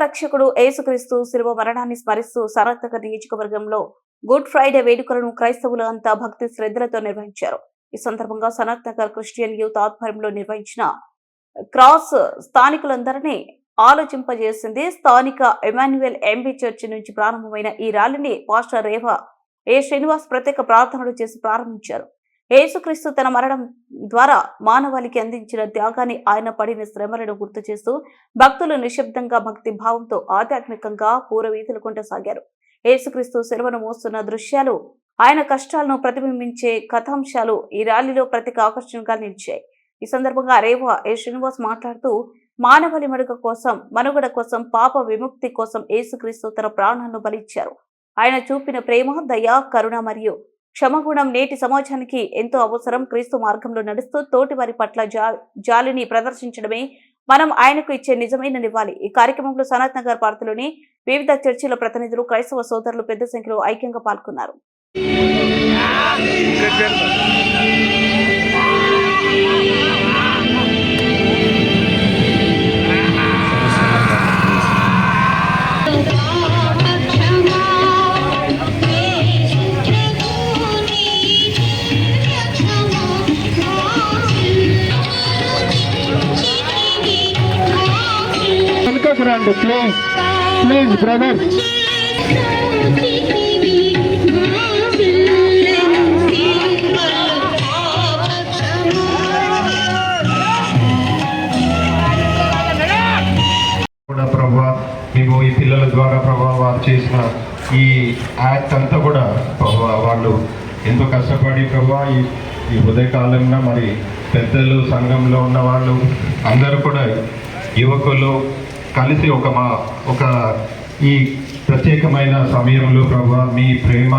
రక్షకుడు యేసుక్రీస్తు శిలువ మరణాన్ని స్మరిస్తూ సరత్నగర్ నియోజకవర్గంలో గుడ్ ఫ్రైడే వేడుకలను క్రైస్తవులు అంతా భక్తి శ్రద్ధలతో నిర్వహించారు. ఈ సందర్భంగా సనత్నగర్ క్రిస్టియన్ యూత్ ఆధ్వర్యంలో నిర్వహించిన క్రాస్ స్థానికులందరినీ ఆలోచింపజేసింది. స్థానిక ఎమాన్యుయల్ ఎంబీ చర్చి నుంచి ప్రారంభమైన ఈ ర్యాలీని పాస్టర్ రేవ శ్రీనివాస్ ప్రత్యేక ప్రార్థనలు చేసి ప్రారంభించారు. యేసుక్రీస్తు తన మరణం ద్వారా మానవాళికి అందించిన త్యాగాన్ని, ఆయన పడిన శ్రమలను గుర్తు చేస్తూ భక్తులు నిశ్శబ్దంగా భక్తి భావంతో ఆధ్యాత్మికంగా పూరవీధులు కొనసాగారు. యేసుక్రీస్తు శిలువను మోస్తున్న దృశ్యాలు, ఆయన కష్టాలను ప్రతిబింబించే కథాంశాలు ఈ ర్యాలీలో ప్రత్యేక ఆకర్షణగా నిలిచాయి. ఈ సందర్భంగా రేవ శ్రీనివాస్ మాట్లాడుతూ, మానవాళి మనుగడ కోసం, పాప విముక్తి కోసం యేసుక్రీస్తు తన ప్రాణాలను బలిచ్చారు. ఆయన చూపిన ప్రేమ, దయ, కరుణ మరియు క్షమగుణం నేటి సమాజానికి ఎంతో అవసరం. క్రీస్తు మార్గంలో నడుస్తూ తోటి వారి పట్ల జాలిని ప్రదర్శించడమే మనం ఆయనకు ఇచ్చే నిజమైన నివాళి. ఈ కార్యక్రమంలో సనత్నగర్ పార్టీలోని వివిధ చర్చిల ప్రతినిధులు, క్రైస్తవ సోదరులు పెద్ద సంఖ్యలో ఐక్యంగా పాల్గొన్నారు. Please, brother. ప్రభా, మేము ఈ పిల్లల ద్వారా ప్రభా వారు చేసిన ఈ యాక్ట్ అంతా కూడా ప్రభా వాళ్ళు ఎంతో కష్టపడి ప్రభా ఈ ఉదయకాలంలో మరి పెద్దలు, సంఘంలో ఉన్న వాళ్ళు అందరూ కూడా యువకులు కలిసి ఒక ఈ ప్రత్యేకమైన సమయంలో ప్రభా మీ ప్రేమ